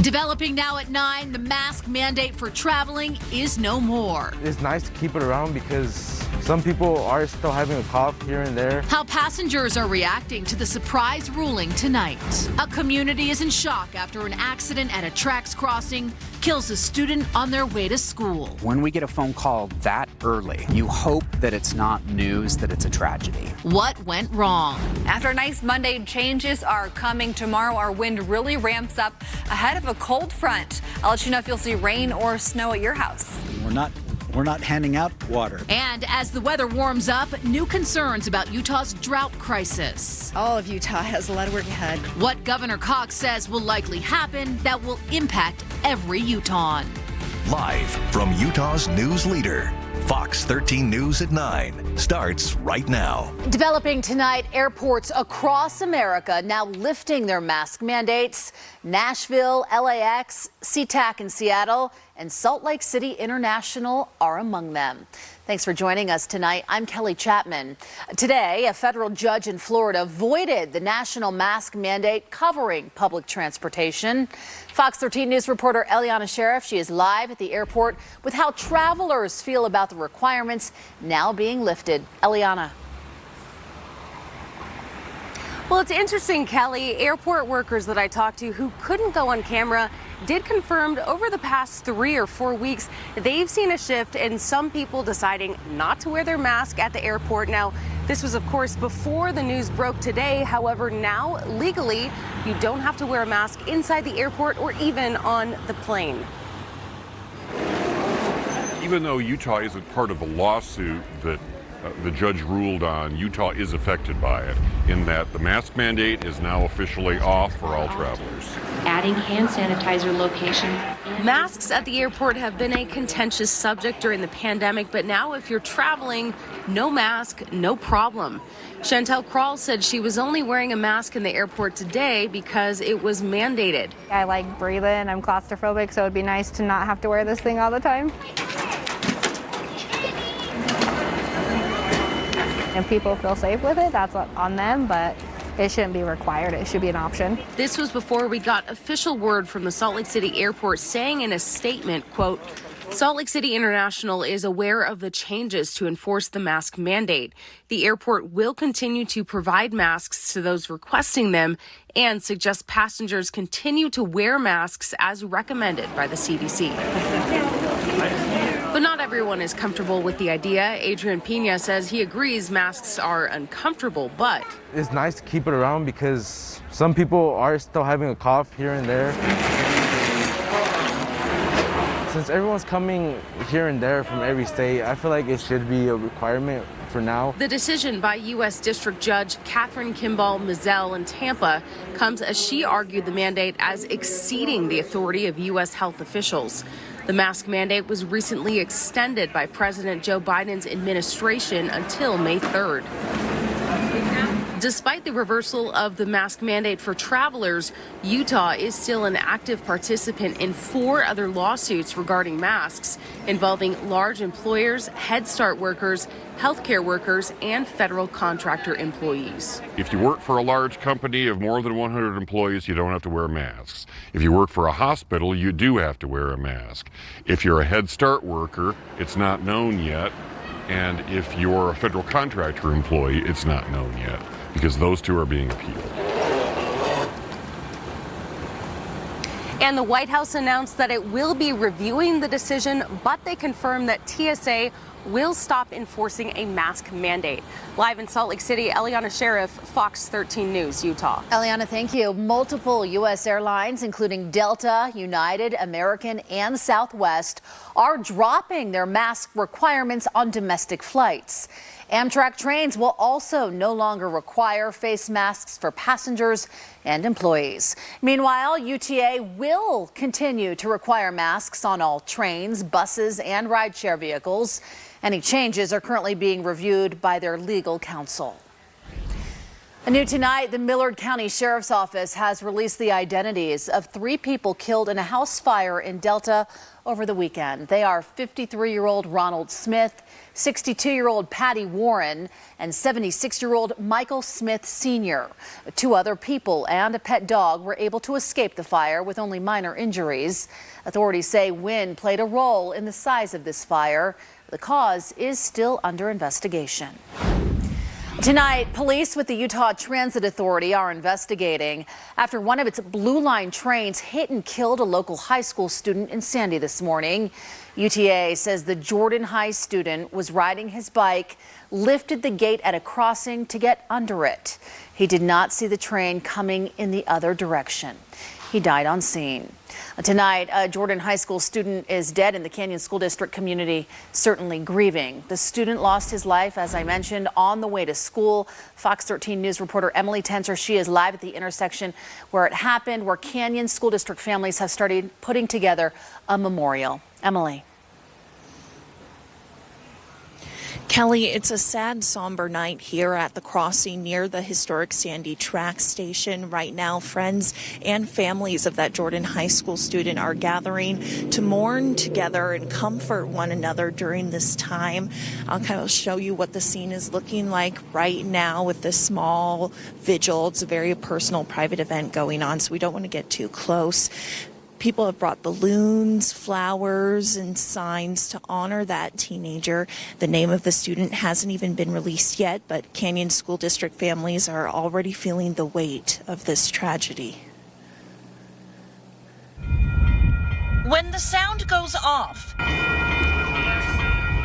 Developing now at 9, the mask mandate for traveling is no more. It's nice to keep it around because some people are still having a cough here and there. How passengers are reacting to the surprise ruling tonight. A community is in shock after an accident at a tracks crossing kills a student on their way to school. When we get a phone call that early, you hope that it's not news, that it's a tragedy. What went wrong? After a nice Monday, changes are coming tomorrow. Our wind really ramps up ahead of a cold front. I'll let you know if you'll see rain or snow at your house. We're not handing out water. And as the weather warms up, new concerns about Utah's drought crisis. All of Utah has a lot of work ahead. What Governor Cox says will likely happen that will impact every Utahn. Live from Utah's news leader, Fox 13 News at 9 starts right now. Developing tonight, airports across America now lifting their mask mandates. Nashville, LAX, SeaTac in Seattle, and Salt Lake City International are among them. Thanks for joining us tonight. I'm Kelly Chapman. Today, a federal judge in Florida voided the national mask mandate covering public transportation. Fox 13 News reporter Eliana Sheriff, she is live at the airport with how travelers feel about the requirements now being lifted. Eliana. Well, it's interesting, Kelly. Airport workers that I talked to who couldn't go on camera did confirm over the past 3 or 4 weeks they've seen a shift in some people deciding not to wear their mask at the airport. Now, this was, of course, before the news broke today. However, now, legally, you don't have to wear a mask inside the airport or even on the plane. Even though Utah isn't part of the lawsuit that the judge ruled on, Utah is affected by it in that the mask mandate is now officially off for all travelers. Adding hand sanitizer location. Masks at the airport have been a contentious subject during the pandemic, but now if you're traveling, no mask, no problem. Chantel Krall said she was only wearing a mask in the airport today because it was mandated. I like breathing, I'm claustrophobic, so it'd be nice to not have to wear this thing all the time. And people feel safe with it, that's on them, but it shouldn't be required. It should be an option. This was before we got official word from the Salt Lake City airport saying in a statement, quote, Salt Lake City International is aware of the changes to enforce the mask mandate. The airport will continue to provide masks to those requesting them and suggest passengers continue to wear masks as recommended by the CDC. But not everyone is comfortable with the idea. Adrian Pena says he agrees masks are uncomfortable, but it's nice to keep it around because some people are still having a cough here and there. Since everyone's coming here and there from every state, I feel like it should be a requirement for now. The decision by U.S. District Judge Catherine Kimball Mizell in Tampa comes as she argued the mandate as exceeding the authority of U.S. health officials. The mask mandate was recently extended by President Joe Biden's administration until May 3rd. Despite the reversal of the mask mandate for travelers, Utah is still an active participant in 4 other lawsuits regarding masks involving large employers, Head Start workers, healthcare workers, and federal contractor employees. If you work for a large company of more than 100 employees, you don't have to wear masks. If you work for a hospital, you do have to wear a mask. If you're a Head Start worker, it's not known yet. And if you're a federal contractor employee, it's not known yet, because those two are being appealed. And the White House announced that it will be reviewing the decision, but they confirmed that TSA will stop enforcing a mask mandate. Live in Salt Lake City, Eliana Sheriff, Fox 13 News, Utah. Eliana, thank you. Multiple U.S. airlines, including Delta, United, American, and Southwest, are dropping their mask requirements on domestic flights. Amtrak trains will also no longer require face masks for passengers and employees. Meanwhile, UTA will continue to require masks on all trains, buses, and rideshare vehicles. Any changes are currently being reviewed by their legal counsel. New tonight, the Millard County Sheriff's Office has released the identities of 3 people killed in a house fire in Delta over the weekend. They are 53-year-old Ronald Smith, 62-year-old Patty Warren, and 76-year-old Michael Smith Sr. 2 other people and a pet dog were able to escape the fire with only minor injuries. Authorities say wind played a role in the size of this fire. The cause is still under investigation. Tonight, police with the Utah Transit Authority are investigating after one of its Blue Line trains hit and killed a local high school student in Sandy this morning. UTA says the Jordan High student was riding his bike, lifted the gate at a crossing to get under it. He did not see the train coming in the other direction. He died on scene. Tonight, a Jordan High School student is dead in the Canyon School District community, certainly grieving. The student lost his life, as I mentioned, on the way to school. Fox 13 News reporter Emily Tenser, she is live at the intersection where it happened, where Canyon School District families have started putting together a memorial. Emily. Kelly, it's a sad, somber night here at the crossing near the historic Sandy track station. Right now, friends and families of that Jordan High School student are gathering to mourn together and comfort one another during this time. I'll kind of show you what the scene is looking like right now with this small vigil. It's a very personal, private event going on, so we don't want to get too close. People have brought balloons, flowers, and signs to honor that teenager. The name of the student hasn't even been released yet, but Canyon School District families are already feeling the weight of this tragedy. When the sound goes off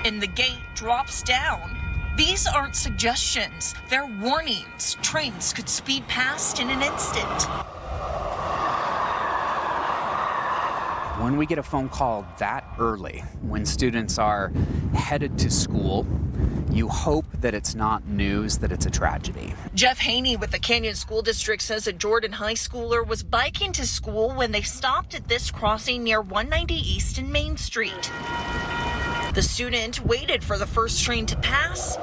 and the gate drops down, these aren't suggestions, they're warnings. Trains could speed past in an instant. When we get a phone call that early, when students are headed to school, you hope that it's not news, that it's a tragedy. Jeff Haney with the Canyon School District says a Jordan high schooler was biking to school when they stopped at this crossing near 190 East and Main Street. The student waited for the first train to pass,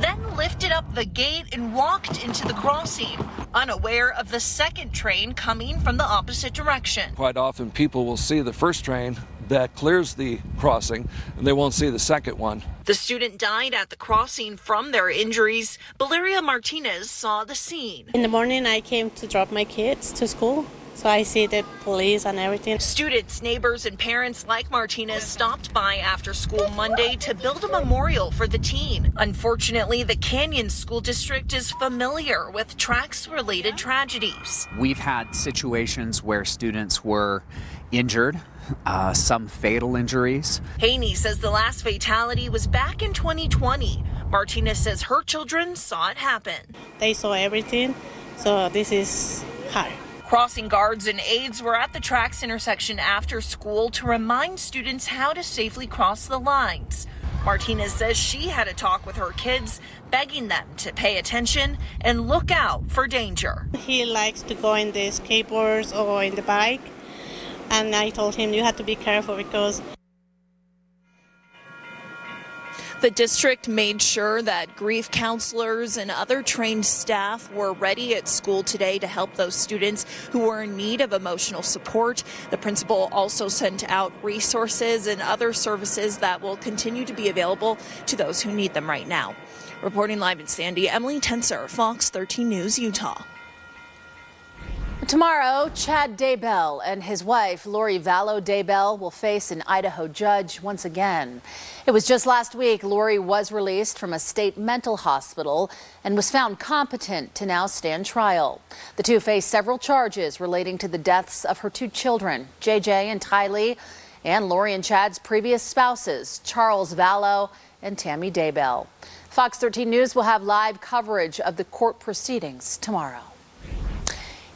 then lifted up the gate and walked into the crossing, unaware of the second train coming from the opposite direction. Quite often people will see the first train that clears the crossing and they won't see the second one. The student died at the crossing from their injuries. Valeria Martinez saw the scene. In the morning I came to drop my kids to school. So I see the police and everything. Students, neighbors, and parents like Martinez stopped by after school Monday to build a memorial for the teen. Unfortunately, the Canyon School District is familiar with tracks-related tragedies. We've had situations where students were injured, some fatal injuries. Haney says the last fatality was back in 2020. Martinez says her children saw it happen. They saw everything, so this is hard. Crossing guards and aides were at the tracks intersection after school to remind students how to safely cross the lines. Martinez says she had a talk with her kids, begging them to pay attention and look out for danger. He likes to go in the skateboards or in the bike, and I told him you have to be careful because the district made sure that grief counselors and other trained staff were ready at school today to help those students who were in need of emotional support. The principal also sent out resources and other services that will continue to be available to those who need them right now. Reporting live in Sandy, Emily Tenser, Fox 13 News, Utah. Tomorrow, Chad Daybell and his wife, Lori Vallow Daybell, will face an Idaho judge once again. It was just last week Lori was released from a state mental hospital and was found competent to now stand trial. The two face several charges relating to the deaths of her 2 children, JJ and Tylee, and Lori and Chad's previous spouses, Charles Vallow and Tammy Daybell. Fox 13 News will have live coverage of the court proceedings tomorrow.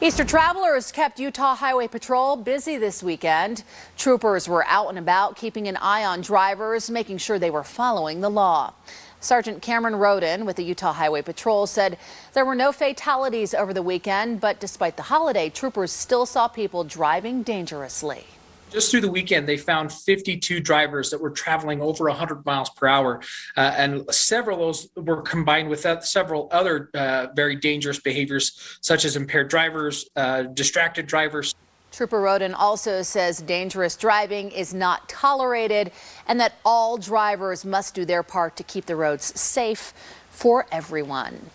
Easter travelers kept Utah Highway Patrol busy this weekend. Troopers were out and about, keeping an eye on drivers, making sure they were following the law. Sergeant Cameron Roden with the Utah Highway Patrol said there were no fatalities over the weekend, but despite the holiday, troopers still saw people driving dangerously. Just through the weekend, they found 52 drivers that were traveling over 100 miles per hour, and several of those were combined with several other very dangerous behaviors, such as impaired drivers, distracted drivers. Trooper Roden also says dangerous driving is not tolerated and that all drivers must do their part to keep the roads safe for everyone.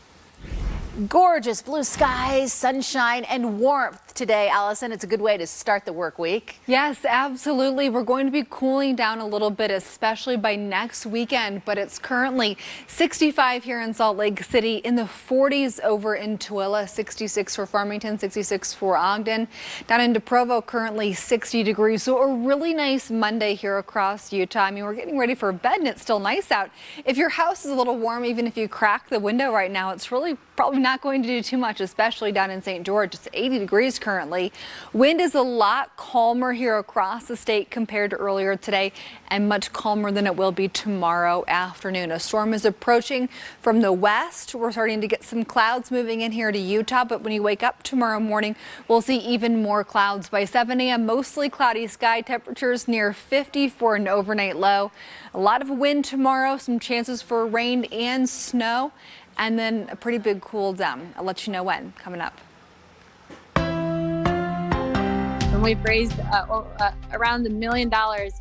Gorgeous blue skies, sunshine, and warmth today, Allison. It's a good way to start the work week. Yes, absolutely. We're going to be cooling down a little bit, especially by next weekend, but it's currently 65 here in Salt Lake City, in the 40s over in Tooele, 66 for Farmington, 66 for Ogden. Down into Provo, currently 60 degrees. So a really nice Monday here across Utah. I mean, we're getting ready for bed and it's still nice out. If your house is a little warm, even if you crack the window right now, it's really probably not going to do too much, especially down in St. George. It's 80 degrees currently. Wind is a lot calmer here across the state compared to earlier today, and much calmer than it will be tomorrow afternoon. A storm is approaching from the west. We're starting to get some clouds moving in here to Utah, but when you wake up tomorrow morning, we'll see even more clouds. By 7 a.m., mostly cloudy sky, temperatures near 50 for an overnight low. A lot of wind tomorrow, some chances for rain and snow, and then a pretty big cool down. I'll let you know when, coming up. And we've raised around $1 million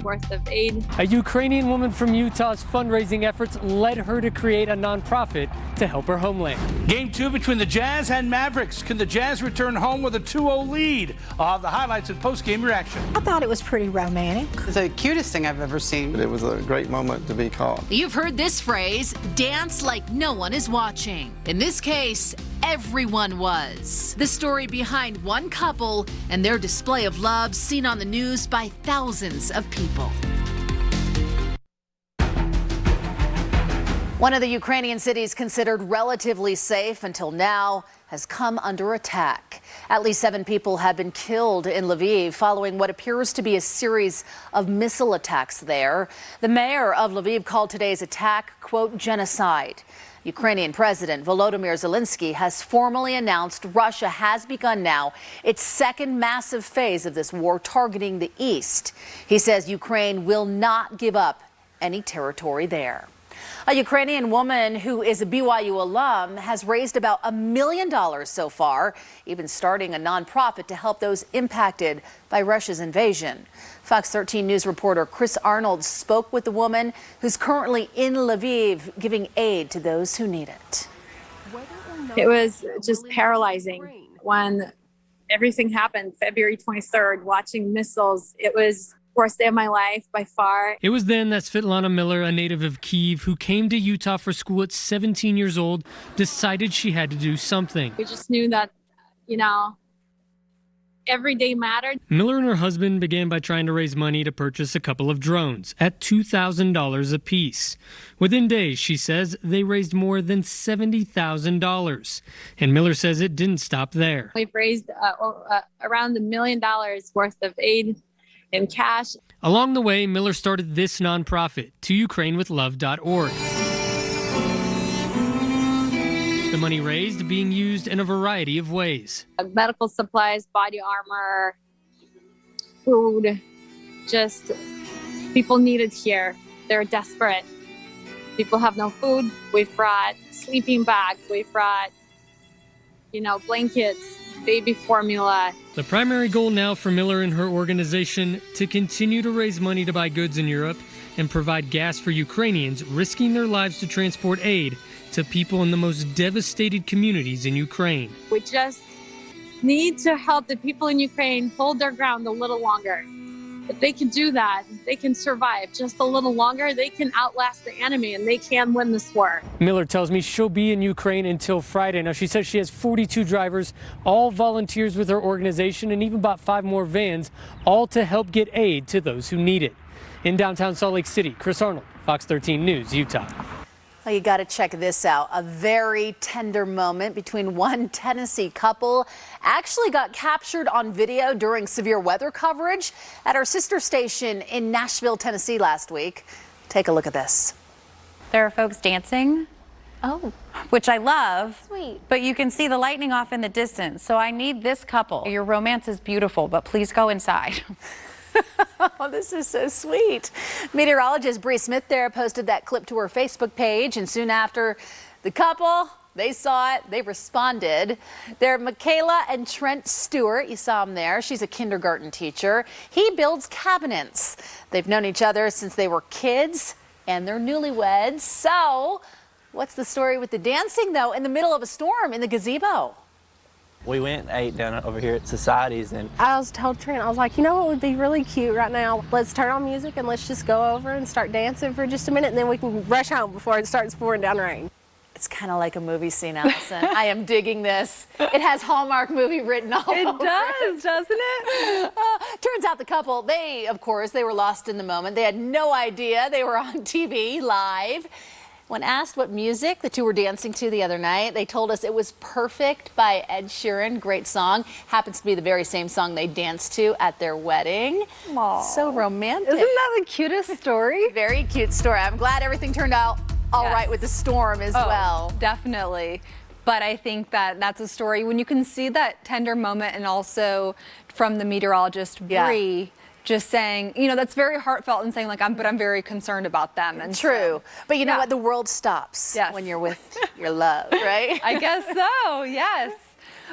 worth of aid. A Ukrainian woman from Utah's fundraising efforts led her to create a nonprofit to help her homeland. Game 2 between the Jazz and Mavericks. Can the Jazz return home with a 2-0 lead? I'll have the highlights and post-game reaction. I thought it was pretty romantic. It's the cutest thing I've ever seen. It was a great moment to be caught. You've heard this phrase, dance like no one is watching. In this case, everyone was. The story behind one couple and their display of love seen on the news by thousands of people. One of the Ukrainian cities considered relatively safe until now has come under attack. At least 7 people have been killed in Lviv following what appears to be a series of missile attacks there. The mayor of Lviv called today's attack, quote, genocide. Ukrainian President Volodymyr Zelensky has formally announced Russia has begun now its second massive phase of this war targeting the east. He says Ukraine will not give up any territory there. A Ukrainian woman who is a BYU alum has raised about $1 million so far, even starting a nonprofit to help those impacted by Russia's invasion. Fox 13 News reporter Chris Arnold spoke with the woman who's currently in Lviv giving aid to those who need it. It was just paralyzing when everything happened February 23rd, watching missiles. It was the worst day of my life by far. It was then that Svetlana Miller, a native of Kyiv who came to Utah for school at 17 years old, decided she had to do something. We just knew that, every day mattered. Miller and her husband began by trying to raise money to purchase a couple of drones at $2,000 apiece. Within days, she says, they raised more than $70,000. And Miller says it didn't stop there. We've raised around $1 million worth of aid in cash. Along the way, Miller started this nonprofit, toukrainewithlove.org. The money raised being used in a variety of ways. Medical supplies, body armor, food, just people need it here. They're desperate. People have no food. We've brought sleeping bags. We've brought, blankets, baby formula. The primary goal now for Miller and her organization to continue to raise money to buy goods in Europe and provide gas for Ukrainians risking their lives to transport aid to people in the most devastated communities in Ukraine. We just need to help the people in Ukraine hold their ground a little longer. If they can do that, they can survive just a little longer, they can outlast the enemy and they can win this war. Miller tells me she'll be in Ukraine until Friday. Now, she says she has 42 drivers, all volunteers with her organization, and even bought 5 more vans, all to help get aid to those who need it. In downtown Salt Lake City, Chris Arnold, Fox 13 News, Utah. Well, you got to check this out. A very tender moment between one Tennessee couple actually got captured on video during severe weather coverage at our sister station in Nashville, Tennessee last week. Take a look at this. There are folks dancing. Oh. Which I love. Sweet. But you can see the lightning off in the distance. So I need this couple. Your romance is beautiful, but please go inside. Oh, this is so sweet. Meteorologist Bree Smith there posted that clip to her Facebook page, and soon after the couple, they saw it, they responded. They're Michaela and Trent Stewart. You saw them there. She's a kindergarten teacher. He builds cabinets. They've known each other since they were kids, and they're newlyweds. So, what's the story with the dancing, though, in the middle of a storm in the gazebo? We went and ate down over here at Societies, and I was told Trent, I was like, you know what would be really cute right now? Let's turn on music and let's just go over and start dancing for just a minute, and then we can rush home before it starts pouring down rain. It's kind of like a movie scene, Allison. I am digging this. It has Hallmark movie written all over it. It does, doesn't it? Turns out the couple, of course, they were lost in the moment. They had no idea they were on TV live. When asked what music the two were dancing to the other night, they told us it was Perfect by Ed Sheeran. Great song. Happens to be the very same song they danced to at their wedding. Aww. So romantic. Isn't that the cutest story? Very cute story. I'm glad everything turned out all right with the storm as well. Definitely. But I think that's a story when you can see that tender moment, and also from the meteorologist, Bree, just saying, that's very heartfelt and saying, like, I'm very concerned about them. And true. But you know what? The world stops when you're with your love, right? I guess so, yes.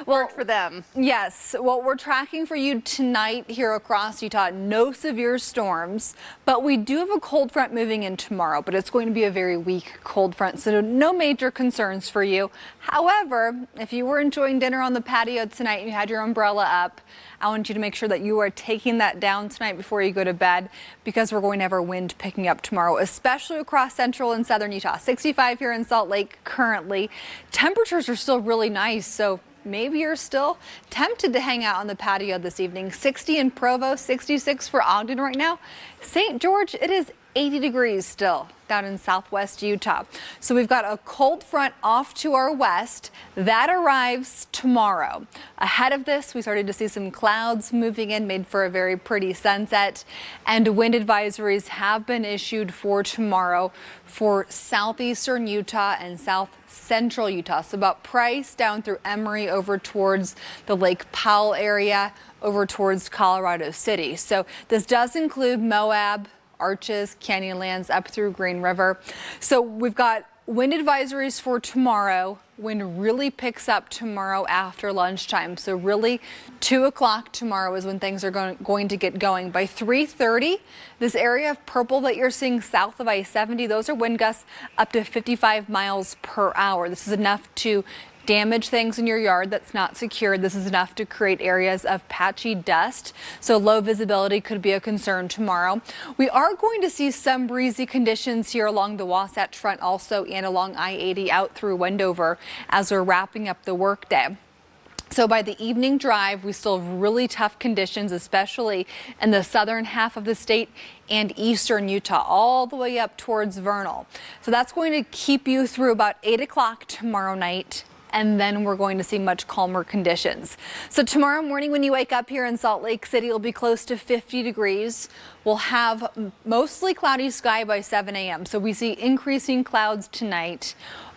Work for them. Yes. Well, we're tracking for you tonight here across Utah. No severe storms, but we do have a cold front moving in tomorrow, but it's going to be a very weak cold front, so no major concerns for you. However, if you were enjoying dinner on the patio tonight and you had your umbrella up, I want you to make sure that you are taking that down tonight before you go to bed, because we're going to have our wind picking up tomorrow, especially across central and southern Utah. 65 here in Salt Lake currently. Temperatures are still really nice, so maybe you're still tempted to hang out on the patio this evening. 60 in Provo, 66 for Ogden right now. St. George, it is 80 degrees still down in southwest Utah. So we've got a cold front off to our west that arrives tomorrow. Ahead of this, we started to see some clouds moving in, made for a very pretty sunset, and wind advisories have been issued for tomorrow for southeastern Utah and south central Utah. So about Price down through Emery over towards the Lake Powell area, over towards Colorado City. So this does include Moab, Arches, Canyonlands, up through Green River. So we've got wind advisories for tomorrow. Wind really picks up tomorrow after lunchtime. So really 2 o'clock tomorrow is when things are going to get going. By 3:30, this area of purple that you're seeing south of I-70, those are wind gusts up to 55 miles per hour. This is enough to damage things in your yard that's not secured. This is enough to create areas of patchy dust, so low visibility could be a concern tomorrow. We are going to see some breezy conditions here along the Wasatch Front also, and along I-80 out through Wendover as we're wrapping up the workday. So by the evening drive, we still have really tough conditions, especially in the southern half of the state and eastern Utah, all the way up towards Vernal. So that's going to keep you through about 8 o'clock tomorrow night, and then we're going to see much calmer conditions. So tomorrow morning when you wake up here in Salt Lake City, it'll be close to 50 degrees. We'll have mostly cloudy sky by 7 a.m. So we see increasing clouds tonight.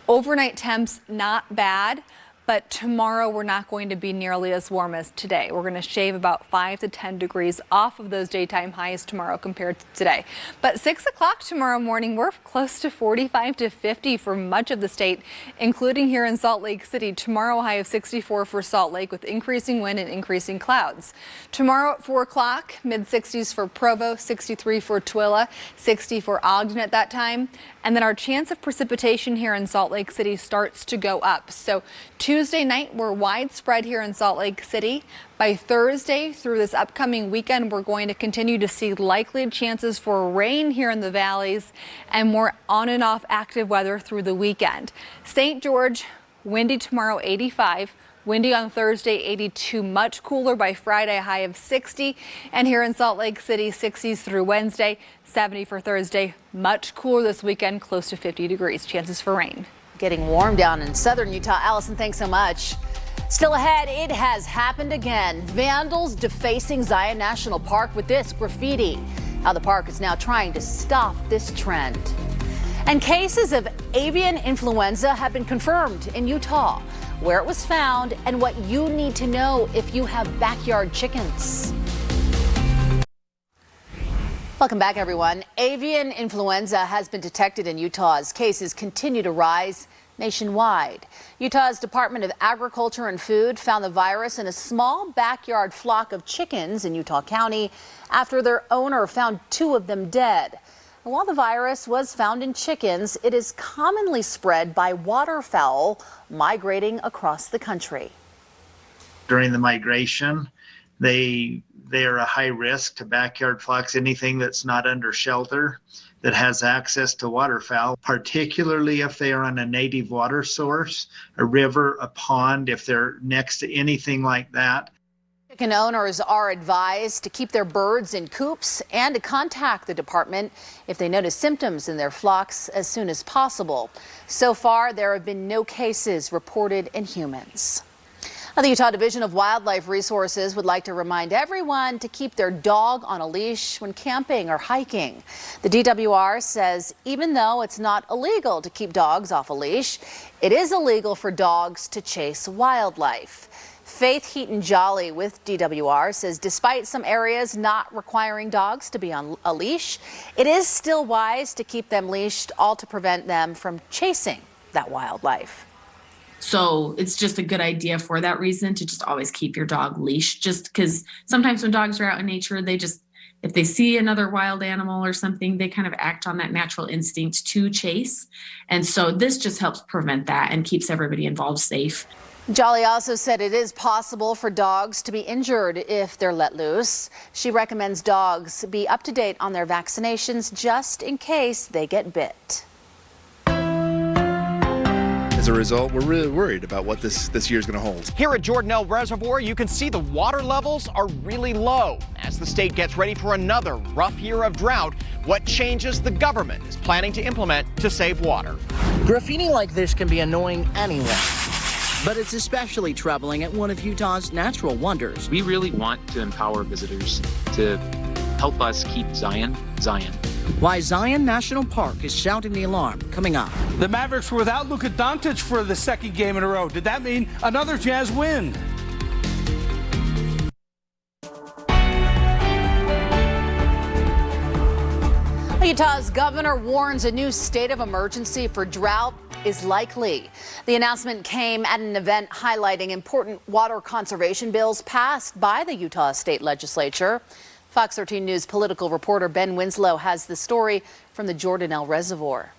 Overnight temps not bad, but tomorrow we're not going to be nearly as warm as today. We're going to shave about 5 to 10 degrees off of those daytime highs tomorrow compared to today. But 6 o'clock tomorrow morning, we're close to 45 to 50 for much of the state, including here in Salt Lake City. Tomorrow, high of 64 for Salt Lake with increasing wind and increasing clouds. Tomorrow at 4 o'clock, mid-60s for Provo, 63 for Tooele, 60 for Ogden at that time. And then our chance of precipitation here in Salt Lake City starts to go up. So Tuesday night, we're widespread here in Salt Lake City. By Thursday through this upcoming weekend, we're going to continue to see likely chances for rain here in the valleys and more on and off active weather through the weekend. St. George, windy tomorrow, 85. Windy on Thursday, 82, much cooler by Friday, high of 60. And here in Salt Lake City, 60s through Wednesday, 70 for Thursday. Much cooler this weekend, close to 50 degrees. Chances for rain. Getting warm down in southern Utah. Allison, thanks so much. Still ahead, it has happened again. Vandals defacing Zion National Park with this graffiti. How the park is now trying to stop this trend. And cases of avian influenza have been confirmed in Utah, where it was found and what you need to know if you have backyard chickens. Welcome back, everyone. Avian influenza has been detected in Utah as cases continue to rise nationwide. Utah's Department of Agriculture and Food found the virus in a small backyard flock of chickens in Utah County after their owner found 2 of them dead. And while the virus was found in chickens, it is commonly spread by waterfowl migrating across the country. During the migration, they are a high risk to backyard flocks, anything that's not under shelter that has access to waterfowl, particularly if they are on a native water source, a river, a pond, if they're next to anything like that. Chicken owners are advised to keep their birds in coops and to contact the department if they notice symptoms in their flocks as soon as possible. So far, there have been no cases reported in humans. The Utah Division of Wildlife Resources would like to remind everyone to keep their dog on a leash when camping or hiking. The DWR says even though it's not illegal to keep dogs off a leash, it is illegal for dogs to chase wildlife. Faith Heaton-Jolly with DWR says despite some areas not requiring dogs to be on a leash, it is still wise to keep them leashed, all to prevent them from chasing that wildlife. So it's just a good idea for that reason to just always keep your dog leashed, just because sometimes when dogs are out in nature, if they see another wild animal or something, they kind of act on that natural instinct to chase. And so this just helps prevent that and keeps everybody involved safe. Jolly also said it is possible for dogs to be injured if they're let loose. She recommends dogs be up to date on their vaccinations just in case they get bit. As a result, we're really worried about what this year is going to hold. Here at Jordanelle Reservoir, you can see the water levels are really low. As the state gets ready for another rough year of drought, what changes the government is planning to implement to save water? Graffiti like this can be annoying anyway, but it's especially troubling at one of Utah's natural wonders. We really want to empower visitors to help us keep Zion. Why Zion National Park is sounding the alarm, coming up. The Mavericks were without Luka Doncic for the second game in a row. Did that mean another Jazz win? Utah's governor warns a new state of emergency for drought is likely. The announcement came at an event highlighting important water conservation bills passed by the Utah State Legislature. Fox 13 News political reporter Ben Winslow has the story from the Jordanelle Reservoir.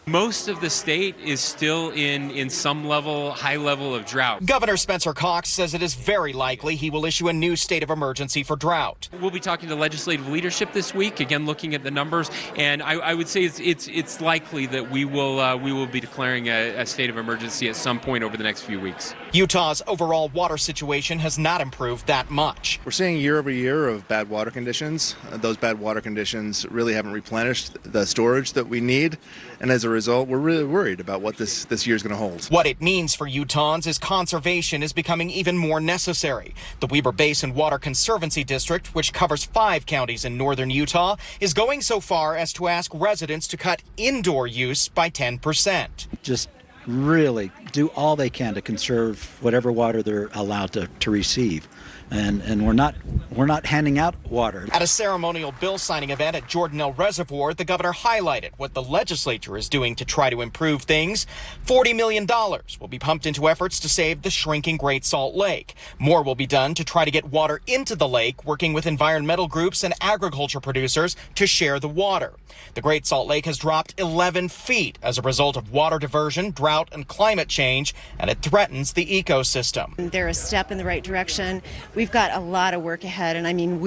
Most of the state is still in some high level of drought. Governor Spencer Cox says it is very likely he will issue a new state of emergency for drought. We'll be talking to legislative leadership this week, again looking at the numbers, and I would say it's likely that we will be declaring a state of emergency at some point over the next few weeks. Utah's overall water situation has not improved that much. We're seeing year over year of bad water conditions. Those bad water conditions really haven't replenished the storage that we need, and as a result, we're really worried about what this year is going to hold. What it means for Utahns is conservation is becoming even more necessary. The Weber Basin Water Conservancy District, which covers 5 counties in northern Utah, is going so far as to ask residents to cut indoor use by 10%. Just really do all they can to conserve whatever water they're allowed to receive. And we're not handing out water. At a ceremonial bill signing event at Jordanelle Reservoir, the governor highlighted what the legislature is doing to try to improve things. $40 million will be pumped into efforts to save the shrinking Great Salt Lake. More will be done to try to get water into the lake, working with environmental groups and agriculture producers to share the water. The Great Salt Lake has dropped 11 feet as a result of water diversion, drought, and climate change, and it threatens the ecosystem. They're a step in the right direction. We've got a lot of work ahead, and I mean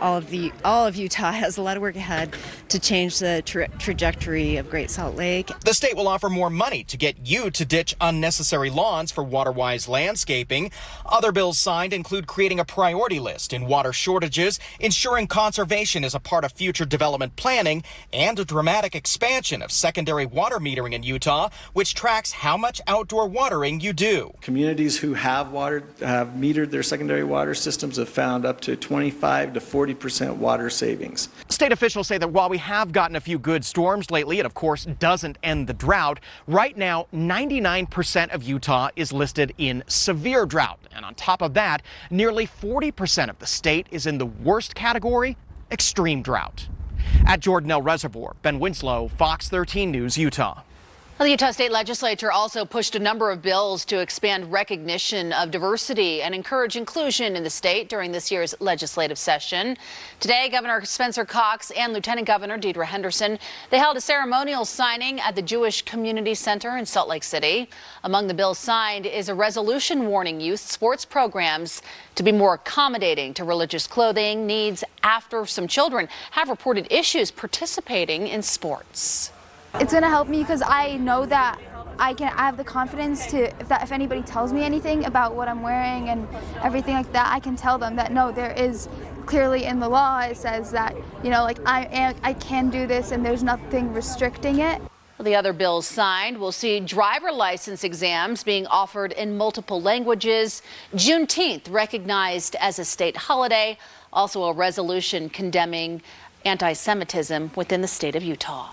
all of Utah has a lot of work ahead to change the trajectory of Great Salt Lake. The state will offer more money to get you to ditch unnecessary lawns for water-wise landscaping. Other bills signed include creating a priority list in water shortages, ensuring conservation is a part of future development planning, and a dramatic expansion of secondary water metering in Utah, which tracks how much outdoor watering you do. Communities who have metered their secondary water systems have found up to 25 to 40% water savings. State officials say that while we have gotten a few good storms lately, it of course doesn't end the drought. Right now, 99% of Utah is listed in severe drought. And on top of that, nearly 40% of the state is in the worst category extreme drought. At Jordanelle Reservoir, Ben Winslow, Fox 13 News, Utah. Well, the Utah State Legislature also pushed a number of bills to expand recognition of diversity and encourage inclusion in the state during this year's legislative session. Today, Governor Spencer Cox and Lieutenant Governor Deidre Henderson, they held a ceremonial signing at the Jewish Community Center in Salt Lake City. Among the bills signed is a resolution warning youth sports programs to be more accommodating to religious clothing needs after some children have reported issues participating in sports. It's going to help me because I know that I have the confidence to, if anybody tells me anything about what I'm wearing and everything like that, I can tell them that no, there is clearly in the law, it says that, you know, like I can do this and there's nothing restricting it. The other bills signed will see driver license exams being offered in multiple languages, Juneteenth recognized as a state holiday, also a resolution condemning anti-Semitism within the state of Utah.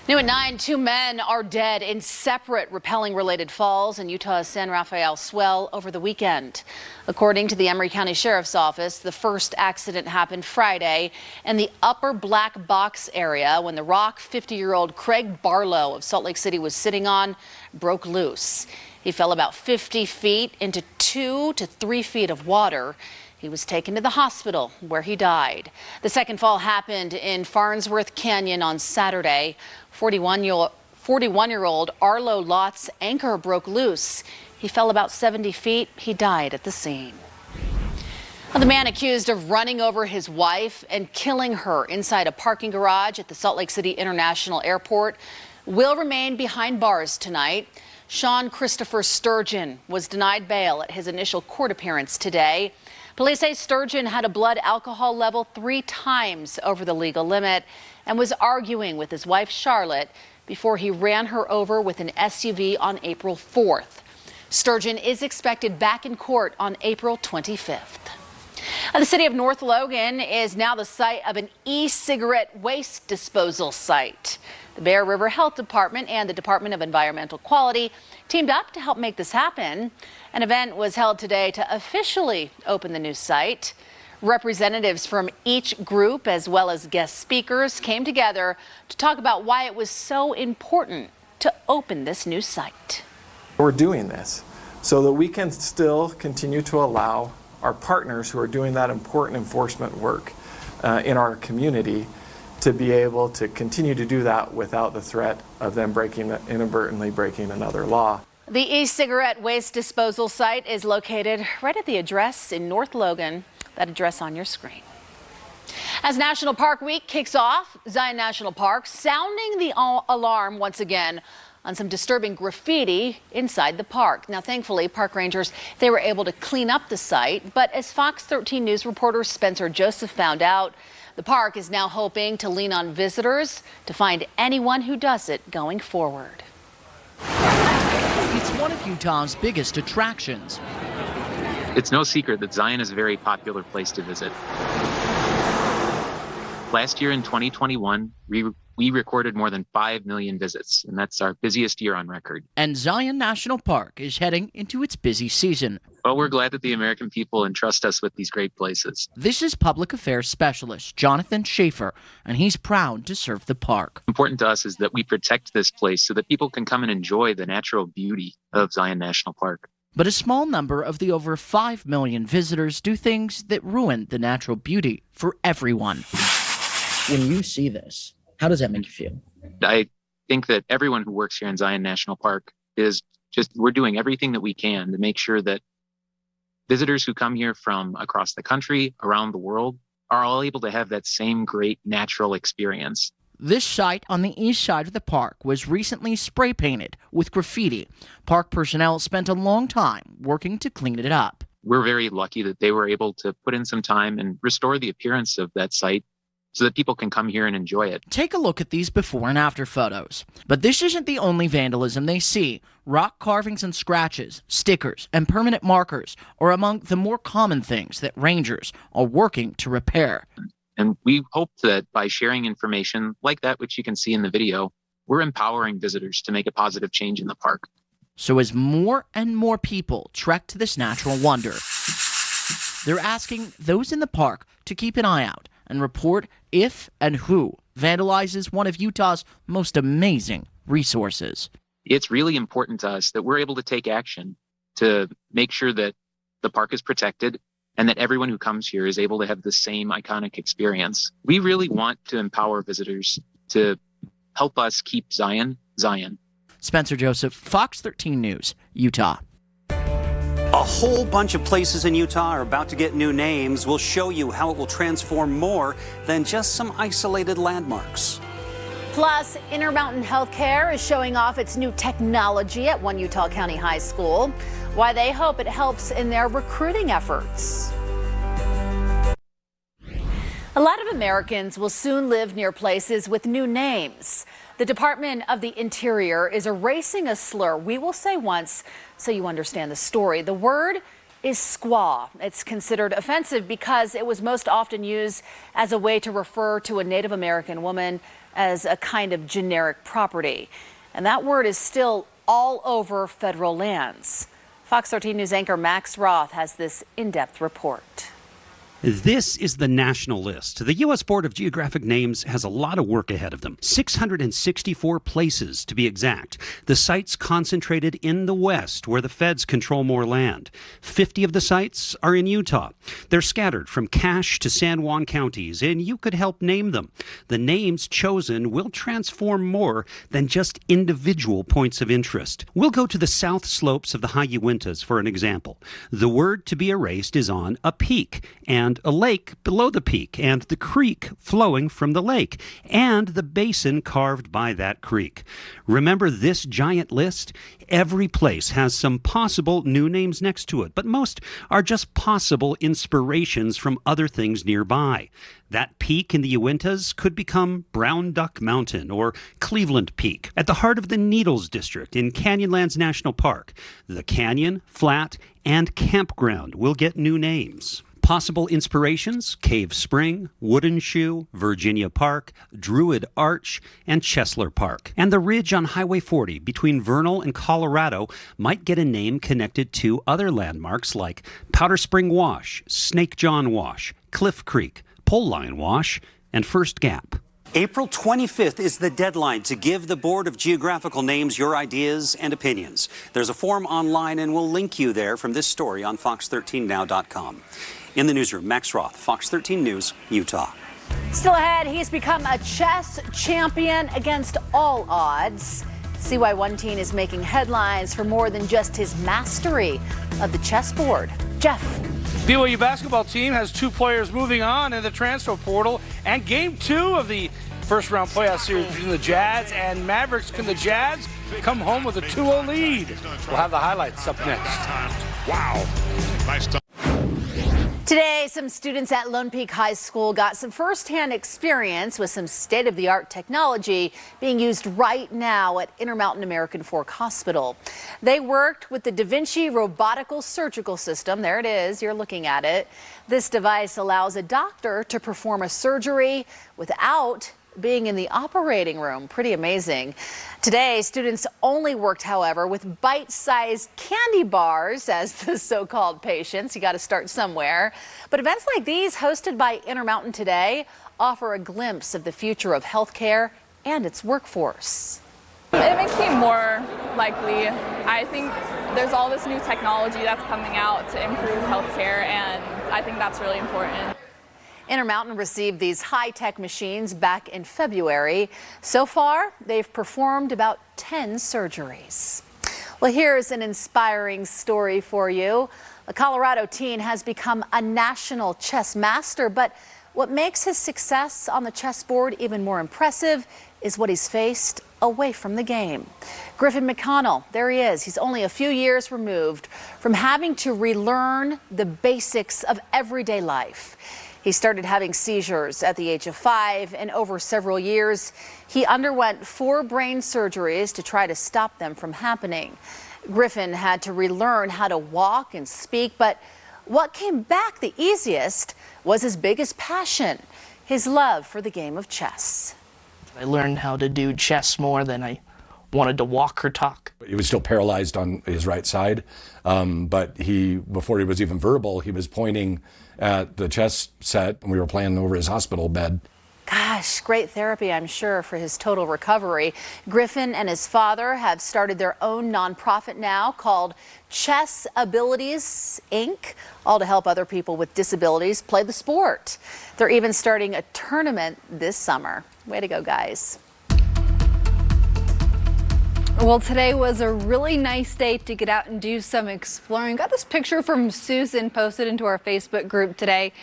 New at 9, 2 men are dead in separate rappelling-related falls in Utah's San Rafael Swell over the weekend. According to the Emery County Sheriff's Office, the first accident happened Friday in the upper black box area when the rock 50-year-old Craig Barlow of Salt Lake City was sitting on broke loose. He fell about 50 feet into 2 to 3 feet of water. He was taken to the hospital where he died. The second fall happened in Farnsworth Canyon on Saturday. 41-year-old Arlo Lott's anchor broke loose. He fell about 70 feet. He died at the scene. Well, the man accused of running over his wife and killing her inside a parking garage at the Salt Lake City International Airport will remain behind bars tonight. Sean Christopher Sturgeon was denied bail at his initial court appearance today. Police say Sturgeon had a blood alcohol level 3 times over the legal limit and was arguing with his wife Charlotte before he ran her over with an SUV on April 4th. Sturgeon is expected back in court on April 25th. The city of North Logan is now the site of an e-cigarette waste disposal site. The Bear River Health Department and the Department of Environmental Quality teamed up to help make this happen. An event was held today to officially open the new site. Representatives from each group, as well as guest speakers, came together to talk about why it was so important to open this new site. We're doing this so that we can still continue to allow our partners who are doing that important enforcement work in our community to be able to continue to do that without the threat of them inadvertently breaking another law. The e-cigarette waste disposal site is located right at the address in North Logan, that address on your screen. As National Park Week kicks off, Zion National Park sounding the alarm once again on some disturbing graffiti inside the park. Now, thankfully, park rangers, they were able to clean up the site, but as Fox 13 News reporter Spencer Joseph found out, the park is now hoping to lean on visitors to find anyone who does it going forward. It's one of Utah's biggest attractions. It's no secret that Zion is a very popular place to visit. Last year in 2021, we recorded more than 5 million visits, and that's our busiest year on record. And Zion National Park is heading into its busy season. Well, we're glad that the American people entrust us with these great places. This is Public Affairs Specialist Jonathan Schaefer, and he's proud to serve the park. Important to us is that we protect this place so that people can come and enjoy the natural beauty of Zion National Park. But a small number of the over 5 million visitors do things that ruin the natural beauty for everyone. When you see this, how does that make you feel? I think that everyone who works here in Zion National Park we're doing everything that we can to make sure that visitors who come here from across the country, around the world, are all able to have that same great natural experience. This site on the east side of the park was recently spray painted with graffiti. Park personnel spent a long time working to clean it up. We're very lucky that they were able to put in some time and restore the appearance of that site so that people can come here and enjoy it. Take a look at these before and after photos. But this isn't the only vandalism they see. Rock carvings and scratches, stickers, and permanent markers are among the more common things that rangers are working to repair. And we hope that by sharing information like that, which you can see in the video, we're empowering visitors to make a positive change in the park. So as more and more people trek to this natural wonder, they're asking those in the park to keep an eye out and report if and who vandalizes one of Utah's most amazing resources. It's really important to us that we're able to take action to make sure that the park is protected and that everyone who comes here is able to have the same iconic experience. We really want to empower visitors to help us keep Zion, Zion. Spencer Joseph, Fox 13 News, Utah. A whole bunch of places in Utah are about to get new names. We'll show you how it will transform more than just some isolated landmarks. Plus, Intermountain Healthcare is showing off its new technology at one Utah County high school. Why they hope it helps in their recruiting efforts. A lot of Americans will soon live near places with new names. The Department of the Interior is erasing a slur we will say once so you understand the story. The word is squaw. It's considered offensive because it was most often used as a way to refer to a Native American woman as a kind of generic property. And that word is still all over federal lands. Fox 13 News anchor Max Roth has this in-depth report. This is the national list. The U.S. Board of Geographic Names has a lot of work ahead of them. 664 places, to be exact. The sites concentrated in the West, where the feds control more land. 50 of the sites are in Utah. They're scattered from Cache to San Juan counties, and you could help name them. The names chosen will transform more than just individual points of interest. We'll go to the south slopes of the high Uintas for an example. The word to be erased is on a peak, and a lake below the peak, and the creek flowing from the lake, and the basin carved by that creek. Remember this giant list? Every place has some possible new names next to it, but most are just possible inspirations from other things nearby. That peak in the Uintas could become Brown Duck Mountain or Cleveland Peak. At the heart of the Needles District in Canyonlands National Park, the canyon, flat, and campground will get new names. Possible inspirations: Cave Spring, Wooden Shoe, Virginia Park, Druid Arch, and Chesler Park. And the ridge on Highway 40 between Vernal and Colorado might get a name connected to other landmarks like Powder Spring Wash, Snake John Wash, Cliff Creek, Pole Line Wash, and First Gap. April 25th is the deadline to give the Board of Geographical Names your ideas and opinions. There's a form online, and we'll link you there from this story on fox13now.com. In the newsroom, Max Roth, Fox 13 News, Utah. Still ahead, he's become a chess champion against all odds. See why one teen is making headlines for more than just his mastery of the chessboard. Jeff. BYU basketball team has 2 players moving on in the transfer portal, and game 2 of the first round playoff series between the Jazz and Mavericks. Can the Jazz come home with a 2-0 lead? We'll have the highlights up next. Wow. Nice time. Today, some students at Lone Peak High School got some firsthand experience with some state-of-the-art technology being used right now at Intermountain American Fork Hospital. They worked with the Da Vinci robotical surgical system. There it is, you're looking at it. This device allows a doctor to perform a surgery without being in the operating room. Pretty amazing. Today, students only worked, however, with bite-sized candy bars as the so-called patients. You got to start somewhere. But events like these, hosted by Intermountain today, offer a glimpse of the future of healthcare and its workforce. It makes me more likely. I think there's all this new technology that's coming out to improve healthcare, and I think that's really important. Intermountain received these high-tech machines back in February. So far, they've performed about 10 surgeries. Well, here's an inspiring story for you. A Colorado teen has become a national chess master, but what makes his success on the chessboard even more impressive is what he's faced away from the game. Griffin Mcconnell, there he is. He's only a few years removed from having to relearn the basics of everyday life. He started having seizures at the age of 5, and over several years, he underwent 4 brain surgeries to try to stop them from happening. Griffin had to relearn how to walk and speak, but what came back the easiest was his biggest passion, his love for the game of chess. I learned how to do chess more than I wanted to walk or talk. He was still paralyzed on his right side, but before he was even verbal, he was pointing at the chess set, and we were playing over his hospital bed. Gosh, great therapy, I'm sure, for his total recovery. Griffin and his father have started their own nonprofit now called Chess Abilities, Inc., all to help other people with disabilities play the sport. They're even starting a tournament this summer. Way to go, guys. Well, today was a really nice day to get out and do some exploring. Got this picture from Susan posted into our Facebook group today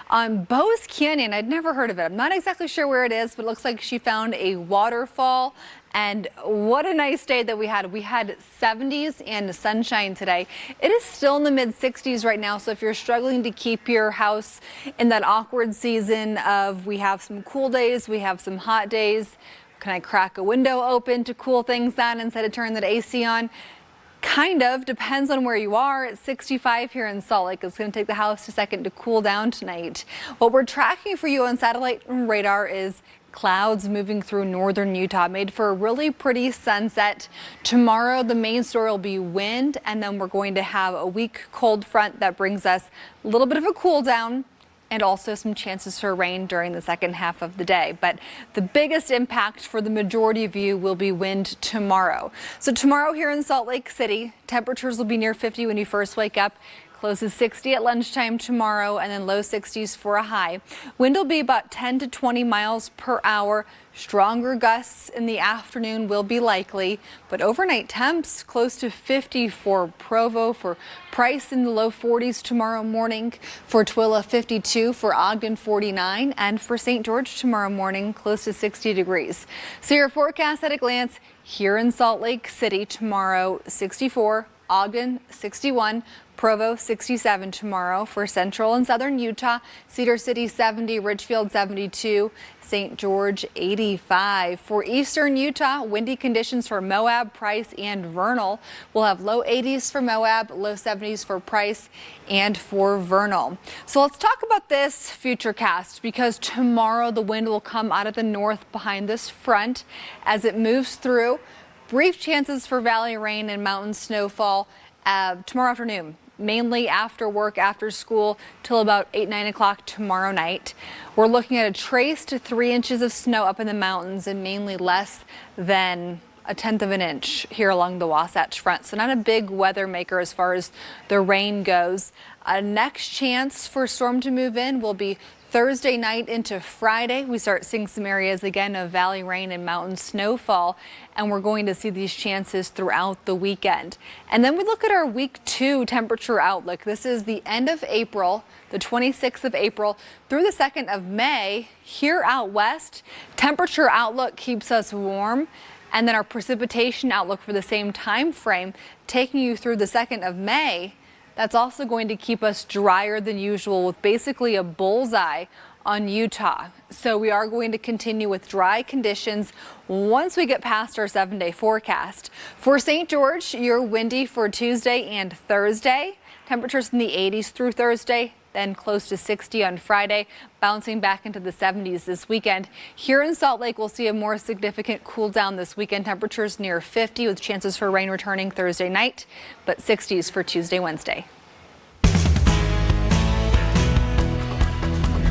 on Bose Canyon. I'd never heard of it. I'm not exactly sure where it is, but it looks like she found a waterfall. And what a nice day that we had. We had 70s and sunshine today. It is still in the mid-60s right now, so if you're struggling to keep your house in that awkward season of we have some cool days, we have some hot days, can I crack a window open to cool things down instead of turning the AC on? Kind of, depends on where you are. It's 65 here in Salt Lake. It's going to take the house a second to cool down tonight. What we're tracking for you on satellite radar is clouds moving through northern Utah, made for a really pretty sunset. Tomorrow, the main story will be wind, and then we're going to have a weak cold front that brings us a little bit of a cool down, and also some chances for rain during the second half of the day. But the biggest impact for the majority of you will be wind tomorrow. So tomorrow here in Salt Lake City, temperatures will be near 50 when you first wake up. Closes 60 at lunchtime tomorrow, and then low 60s for a high. Wind will be about 10 to 20 miles per hour. Stronger gusts in the afternoon will be likely, but overnight temps close to 50 for Provo, for Price in the low 40s tomorrow morning, for Twilla 52, for Ogden 49, and for St. George tomorrow morning close to 60 degrees. So your forecast at a glance here in Salt Lake City tomorrow 64, Ogden 61, Provo 67 tomorrow. For central and southern Utah, Cedar City 70, Richfield 72, St. George 85. For eastern Utah, windy conditions for Moab, Price, and Vernal. We'll have low 80s for Moab, low 70s for Price and for Vernal. So let's talk about this futurecast, because tomorrow the wind will come out of the north behind this front as it moves through. Brief chances for valley rain and mountain snowfall tomorrow afternoon, mainly after work, after school, till about 8, 9 o'clock tomorrow night. We're looking at a trace to 3 inches of snow up in the mountains and mainly less than a 1/10 of an inch here along the Wasatch Front. So not a big weather maker as far as the rain goes. A next chance for a storm to move in will be Thursday night into Friday. We start seeing some areas again of valley rain and mountain snowfall, and we're going to see these chances throughout the weekend. And then we look at our week 2 temperature outlook. This is the end of April, the 26th of April through the 2nd of May. Here out west, temperature outlook keeps us warm. And then our precipitation outlook for the same time frame, taking you through the 2nd of May. That's also going to keep us drier than usual, with basically a bullseye on Utah. So we are going to continue with dry conditions once we get past our 7-day forecast. For St. George, you're windy for Tuesday and Thursday. Temperatures in the 80s through Thursday, then close to 60 on Friday, bouncing back into the 70s this weekend. Here in Salt Lake, we'll see a more significant cool down this weekend. Temperatures near 50 with chances for rain returning Thursday night, but 60s for Tuesday, Wednesday.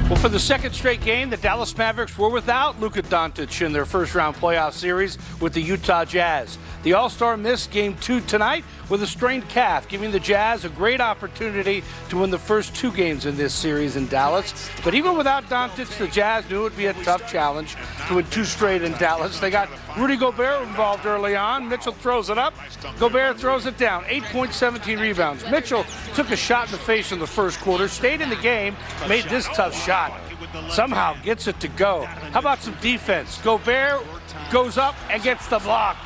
Well, for the second straight game, the Dallas Mavericks were without Luka Doncic in their first-round playoff series with the Utah Jazz. The All-Star missed Game 2 tonight with a strained calf, giving the Jazz a great opportunity to win the first 2 games in this series in Dallas. But even without Doncic, the Jazz knew it would be a tough challenge to win 2 straight in Dallas. They got Rudy Gobert involved early on. Mitchell throws it up. Gobert throws it down. 8 points, 17 rebounds. Mitchell took a shot in the face in the first quarter, stayed in the game, made this tough shot. Somehow gets it to go. How about some defense? Gobert goes up and gets the block.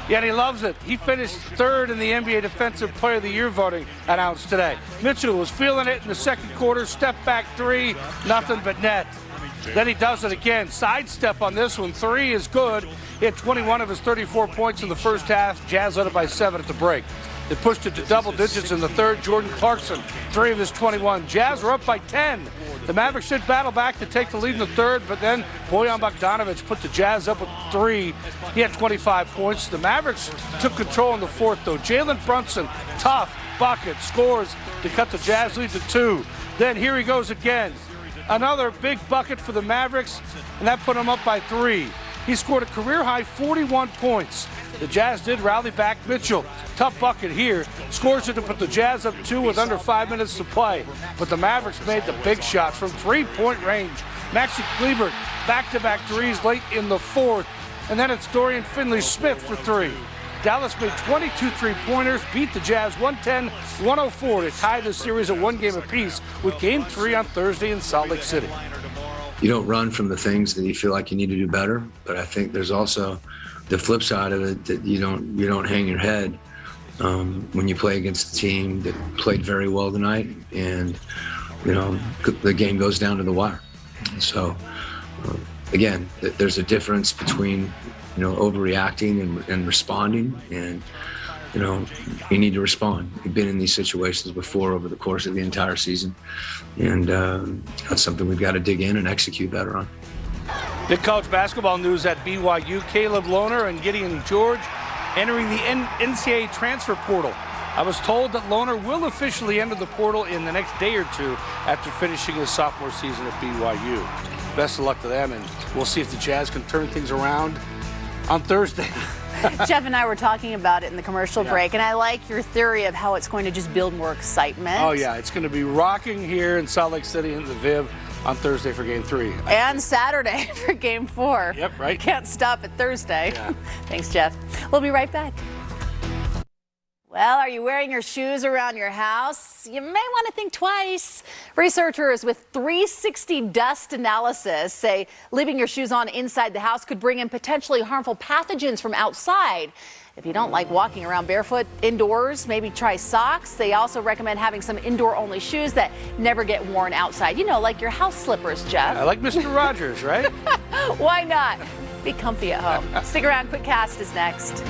Yeah, and he loves it. He finished 3rd in the NBA Defensive Player of the Year voting announced today. Mitchell was feeling it in the second quarter. Step back 3, nothing but net. Then he does it again. Sidestep on this one. 3 is good. He had 21 of his 34 points in the first half. Jazz led it by 7 at the break. They pushed it to double digits in the third. Jordan Clarkson, 3 of his 21. Jazz were up by 10. The Mavericks should battle back to take the lead in the third, but then Bojan Bogdanovic put the Jazz up with 3. He had 25 points. The Mavericks took control in the fourth, though. Jalen Brunson, tough bucket, scores to cut the Jazz lead to 2. Then here he goes again. Another big bucket for the Mavericks, and that put him up by 3. He scored a career-high 41 points. The Jazz did rally back. Mitchell, tough bucket here, scores it to put the Jazz up 2 with under 5 minutes to play. But the Mavericks made the big shots from 3-point range. Maxi Kleber, back-to-back threes late in the fourth. And then it's Dorian Finley-Smith for 3. Dallas made 22 three-pointers, beat the Jazz 110-104 to tie the series at 1 game apiece with Game 3 on Thursday in Salt Lake City. You don't run from the things that you feel like you need to do better, but I think there's also the flip side of it, that you don't hang your head when you play against a team that played very well tonight, and the game goes down to the wire. So again, there's a difference between overreacting and responding, and you need to respond. We've been in these situations before over the course of the entire season, and that's something we've got to dig in and execute better on. Big college basketball news at BYU. Caleb Lohner and Gideon George entering the NCAA transfer portal. I was told that Lohner will officially enter the portal in the next day or two after finishing his sophomore season at BYU. Best of luck to them, and we'll see if the Jazz can turn things around on Thursday. Jeff and I were talking about it in the commercial break, and I like your theory of how it's going to just build more excitement. Oh, yeah. It's going to be rocking here in Salt Lake City in the Viv on Thursday for Game 3. And Saturday for Game 4. Yep, right. Can't stop at Thursday. Yeah. Thanks, Jeff. We'll be right back. Well, are you wearing your shoes around your house? You may want to think twice. Researchers with 360 dust analysis say leaving your shoes on inside the house could bring in potentially harmful pathogens from outside. If you don't like walking around barefoot indoors, maybe try socks. They also recommend having some indoor-only shoes that never get worn outside. Like your house slippers, Jeff. I like Mr. Rogers, right? Why not? Be comfy at home. Stick around. Quick Cast is next.